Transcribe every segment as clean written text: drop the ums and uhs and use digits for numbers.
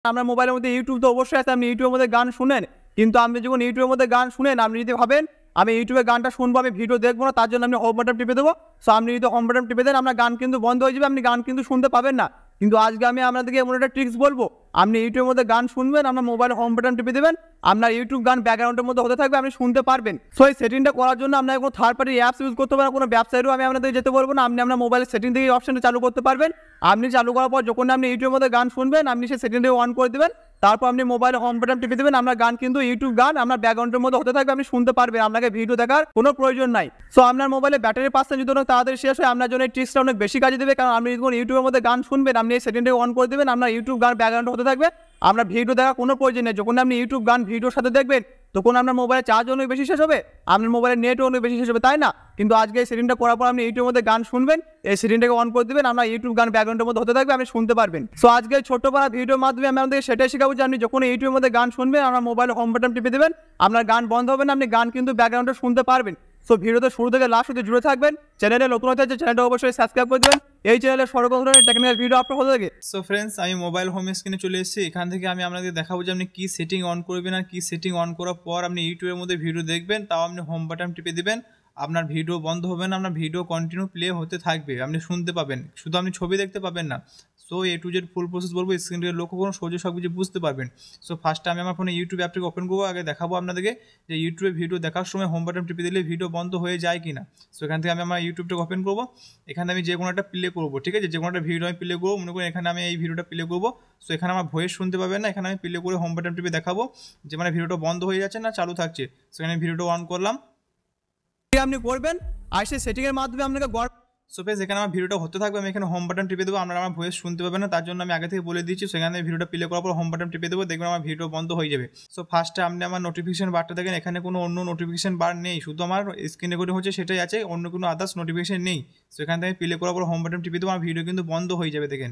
আপনার মোবাইলের মধ্যে ইউটিউব তো অবশ্যই আছে, আপনি ইউটিউবের মধ্যে গান শুনেন, কিন্তু আপনি যখন ইউটিউবের মধ্যে গান শুনেন, আপনি যদি ভাবেন আমি ইউটিউবে গানটা শুনবো, আমি ভিডিও দেখবো না, তার জন্য আপনি হোম বাটন টিপে দেবো। সো আপনি যদি হোম বাটন টিপে দেন, আপনার গান কিন্তু বন্ধ হয়ে যাবে, আপনি গান কিন্তু শুনতে পাবেন না। কিন্তু আজকে আমি আপনাদেরকে এমন একটা ট্রিক্স বলবো, আপনি ইউটিউবের মধ্যে গান শুনবেন, আপনার মোবাইলে হোম বাটন টিপে দেবেন, আপনার ইউটিউব গান ব্যাকগ্রাউন্ডের মধ্যে হতে থাকবে, আপনি শুনতে পারবেন। সো এই সেটিংটা করার জন্য আপনার কোনো থার্ড পার্টি অ্যাপস ইউজ করতে পারেন, কোনো ওয়েবসাইটও আমি আপনাদের যেতে বলবো না, আপনি আপনার মোবাইলের সেটিং থেকে এই অপশনটা চালু করতে পারবেন। আপনি চালু করার পর যখন আপনি ইউটিউবের মধ্যে গান শুনবেন, আপনি সেই সেটিংটাকে অন করে দেবেন, তারপর আপনি মোবাইলে হোম বাটন টিপে দেবেন, আপনার গান কিন্তু ইউটিউব গান আপনার ব্যাকগ্রাউন্ডের মধ্যে হতে থাকবে, আপনি শুনতে পারবেন, আপনাকে ভিডিও দেখার কোনো প্রয়োজন নাই। সো আপনার মোবাইলে ব্যাটারি পার্সেন্ট যদি অনেক তাড়াতাড়ি শেষ হয়, আপনার জন্য এই ট্রিক্সটা অনেক বেশি কাজে দেবে, কারণ আপনি যখন ইউটিউবের মধ্যে গান শুনবেন, আপনি এই সেটিংটাকে অন করে দেবেন, আপনার ইউটিউব গান ব্যাকগ্রাউন্ডে হতে থাকবে, আপনার ভিডিও দেখার কোনো প্রয়োজন নেই। যখন আপনি ইউটিউব গান ভিডিওর সাথে দেখবেন, তখন আপনার মোবাইলে চার্জ অনেক বেশি শেষ হবে, আপনার মোবাইলের নেটও অনেক বেশি শেষ হবে, তাই না? কিন্তু আজকে এই সেটিংটা করার পর আপনি ইউটিউবের মধ্যে গান শুনবেন, এই সেটিংটাকে অন করে দেবেন, আপনার ইউটিউব গান ব্যাকগ্রাউন্ডের মধ্যে হতে থাকবে, আপনি শুনতে পারবেন। সো আজকে ছোট্ট পাড়া ভিডিওর মাধ্যমে আমি আপনাদের সেটাই শেখাবো যে আপনি যখন ইউটিউবের মধ্যে গান শুনবেন, আপনার মোবাইলে হোম বাটন টিপে দেবেন, আপনার গান বন্ধ হবে না, আপনি গান কিন্তু ব্যাকগ্রাউন্ডে শুনতে পারবেন। সো ভিডিওতে শুরু থেকে লাস্ট অবধি জুড়ে থাকবেন। চ্যানেলে নতুন হতে হচ্ছে চ্যানেলটা অবশ্যই সাবস্ক্রাইব করে দেবেন, এই চ্যানেলে সর্ব ধরনের টেকনিক্যাল ভিডিও আপলোড হতে থাকে। সো ফ্রেন্ডস, আমি মোবাইল হোম স্ক্রিনে চলে এসেছি। এখান থেকে আমি আপনাদের দেখাবো যে আপনি কী সেটিং অন করবেন, আর কী সেটিং অন করার পর আপনি ইউটিউবের মধ্যে ভিডিও দেখবেন, তাও আপনি হোম বাটন টিপে দেবেন, আপনার ভিডিও বন্ধ হবে না, আপনার ভিডিও কন্টিনিউ প্লে হতে থাকবে, আপনি শুনতে পাবেন, শুধু আপনি ছবি দেখতে পাবেন না। So A to Z full process বলবো, স্ক্রিনটাকে লক্ষ্য করুন, সোজা সব কিছু বুঝতে পারবেন। সো ফার্স্টে আমি আমার ফোনে ইউটিউব অ্যাপটাকে ওপেন করবো, আগে দেখাবো আপনাদেরকে যে ইউটিউবে ভিডিও দেখার সময় হোম বাটন টিপে দিলে ভিডিও বন্ধ হয়ে যায় কিনা। সো এখান থেকে আমি আমার ইউটিউবটাকে ওপেন করবো, এখানে আমি যে কোনো একটা প্লে করবো, ঠিক আছে, যে কোনো একটা ভিডিও আমি প্লে করবো, মনে করি এখানে আমি এই ভিডিওটা প্লে করবো। সো এখানে আমার ভয়েস শুনতে পাবেন না, এখানে আমি প্লে করে হোম বাটন টিপে দেখাবো যে মানে ভিডিওটা বন্ধ হয়ে যাচ্ছে না চালু থাকছে। সেখানে ভিডিওটা অন করলাম, আপনি করবেন, আর সেই সেটিংয়ের মাধ্যমে আপনাকে সো ফ্রেন্ডস এখানে আমার ভিডিওটা হতে থাকবে, আমি এখানে হোম বাটন টিপে দেবো, আপনারা আমার ভয়েস শুনতে পাবেন না, তার জন্য আমি আগে থেকে বলে দিচ্ছি। সেখানে ভিডিওটা প্লে করার পর হোম বাটন টিপে দেবো, দেখবেন আমার ভিডিও বন্ধ হয়ে যাবে। সো ফার্স্টে আপনি আমার নোটিফিকেশন বারটা দেখেন, এখানে কোনো অন্য নোটিফিকেশন বার নেই, শুধু আমার স্ক্রিন রেকর্ডিং হচ্ছে সেটাই আছে, অন্য কোনো আদার্স নোটিফিকেশন নেই। সো এখান থেকে প্লে করার পর হোম বাটন টিপে দেবো, আমার ভিডিও কিন্তু বন্ধ হয়ে যাবে। দেখেন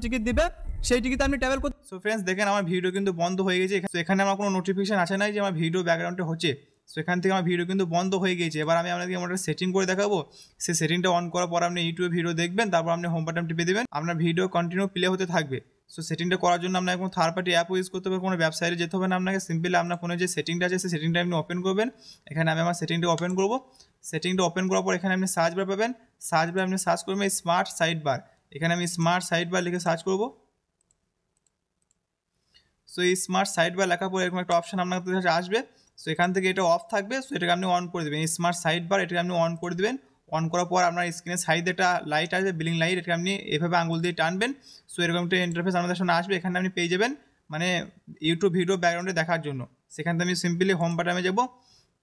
টিকিট দিবে, সেই টিকিট আপনি ট্রাভেল করতে। সো ফ্রেন্ডস দেখেন আমার ভিডিও কিন্তু বন্ধ হয়ে গেছে, এখানে আমার কোনো নোটিফিকেশন আসে নাই যে আমার ভিডিও ব্যাকগ্রাউন্ডে হচ্ছে। সো এখান থেকে আমার ভিডিও কিন্তু বন্ধ হয়ে গেছে। এবার আমি আপনাকে আমার সেটিং করে দেখাবো, সেই সেটিংটা অন করার পর আপনি ইউটিউবে ভিডিও দেখবেন, তারপর আপনি হোম বাটন টিপে দেবেন, আপনার ভিডিও কন্টিনিউ প্লে হতে থাকবে। সো সেটিংটা করার জন্য আপনাকে কোনো থার্ড পার্টি অ্যাপ ইউজ করতে হবে, কোনো ওয়েবসাইটে যেতে হবে না, আপনাকে সিম্পলি আপনার ফোনে যে সেটিংটা আছে সেই সেটিংটা আপনি ওপেন করবেন। এখানে আমি আমার সেটিংটা ওপেন করবো, সেটিংটা ওপেন করার পর এখানে আপনি সার্চ বার পাবেন, সার্চ বার আপনি সার্চ করবেন স্মার্ট সাইড বার, এখানে আমি স্মার্ট সাইড বার লিখে সার্চ করবো। সো এই স্মার্ট সাইড বার লেখার পর এরকম একটা অপশন আপনার কাছে আসবে। সো এখান থেকে এটা অফ থাকবে, সো এটাকে আপনি অন করে দেবেন, এই স্মার্ট সাইড বার এটাকে আপনি অন করে দেবেন। অন করার পর আপনার স্ক্রিনের সাইডে একটা লাইট আসবে, বিলিং লাইট, এটাকে আপনি এভাবে আঙুল দিয়ে টানবেন। সো এরকম একটা ইন্টারফেস আমাদের সামনে আসবে, এখানে আপনি পেয়ে যাবেন মানে ইউটিউব ভিডিও ব্যাকগ্রাউন্ডে দেখার জন্য। সেখান থেকে আমি সিম্পলি হোম বাটনে যাবো,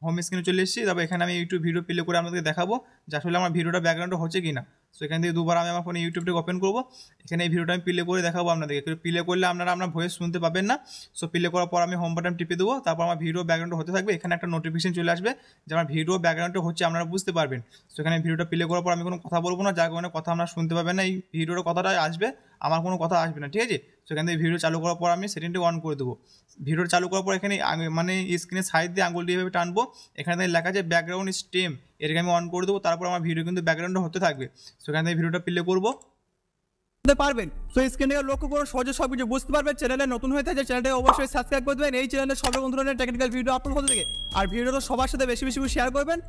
হোম স্ক্রিনে চলে এসেছি, তারপর এখানে আমি ইউটিউব ভিডিও প্লে করে আপনাদেরকে দেখাবো যে আসলে আমার ভিডিওটা ব্যাকগ্রাউন্ডে হচ্ছে কিনা। সো এখান থেকে দুবার আমি আমার ফোনে ইউটিউবটাকে ওপেন করবো, এখানে এই ভিডিওটা আমি প্লে করে দেখাবো আপনাদেরকে। প্লে করলে আপনারা আপনার ভয়েস শুনতে পাবেন না। সো প্লে করার পর আমি হোম বাটন টিপে দেবো, তারপর আমার ভিডিও ব্যাকগ্রাউন্ডে হতে থাকবে, এখানে একটা নোটিফিকেশন চলে আসবে যে আমার ভিডিও ব্যাকগ্রাউন্ডে হচ্ছে, আপনারা বুঝতে পারবেন। সো এখানে ভিডিওটা প্লে করার পর আমি কোনো কথা বলবো না, যার কারণে কথা আপনারা শুনতে পাবেন না, এই ভিডিওর কথাটা আসবে, আমার কোনো কথা আসবে না, ঠিক আছে। সেখান থেকে ভিডিও চালু করার পর আমি সেটিংটা অন করে দেবো। ভিডিও চালু করার পর এখানে মানে স্ক্রিনের সাইড দিয়ে আঙুল দিয়ে টানবো, এখানে থেকে লেখা আছে ব্যাকগ্রাউন্ড স্টেম, এটাকে আমি অন করে দেবো, তারপর আমার ভিডিও কিন্তু ব্যাকগ্রাউন্ডে হতে থাকবে। সেখান থেকে ভিডিওটা প্লে করবো পারবেন। সো স্ক্রিনে লক্ষ্য করে সহজে সব কিছু বুঝতে পারবেন। চ্যানেলে নতুন হয়ে থাকে চ্যানেলটা অবশ্যই সাবস্ক্রাইব করে দেবেন, এই চ্যানেলে সব রকম ধরনের টেকনিক্যাল ভিডিও আপলোড হতে থাকে, আর ভিডিওটা সবার সাথে বেশি বেশি শেয়ার করবেন।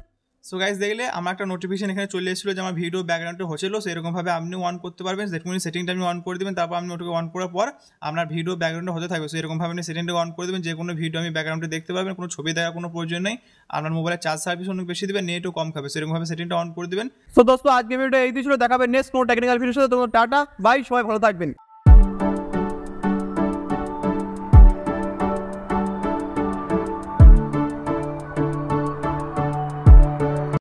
সো গাইস দেখলে আমার একটা নোটিফিকেশন এখানে চলে এসেছিলো যে আমার ভিডিও ব্যাকগ্রাউন্ডে হচ্ছিল, সেরকমভাবে আপনি অন করতে পারবেন। যেরকম সেটিংটা আপনি অন করে দেবেন, তারপর আপনি ওটাকে অন করার পর আপনার ভিডিও ব্যাকগ্রাউন্ডে হতে থাকবে। সো এরকমভাবে আপনি সেটিংটা অন করে দেবেন, যে কোনো ভিডিও আমি ব্যাকগ্রাউন্ডে দেখতে পারবেন, কোনো ছবি দেখার কোনো প্রয়োজন নেই, আপনার মোবাইলে চার্জ সার্ভিস অনেক বেশি দেবে, নেটও কম খাবে, সেরকমভাবে সেটিংটা অন করে দেবেন। সো দোস্ত আজকে ভিডিও এই ছিল, দেখাবেন নেক্সট কোনো টেকনিক্যাল ভিডিওর সাথে। তোমার টাটা বাই, সবাই ভালো থাকবেন।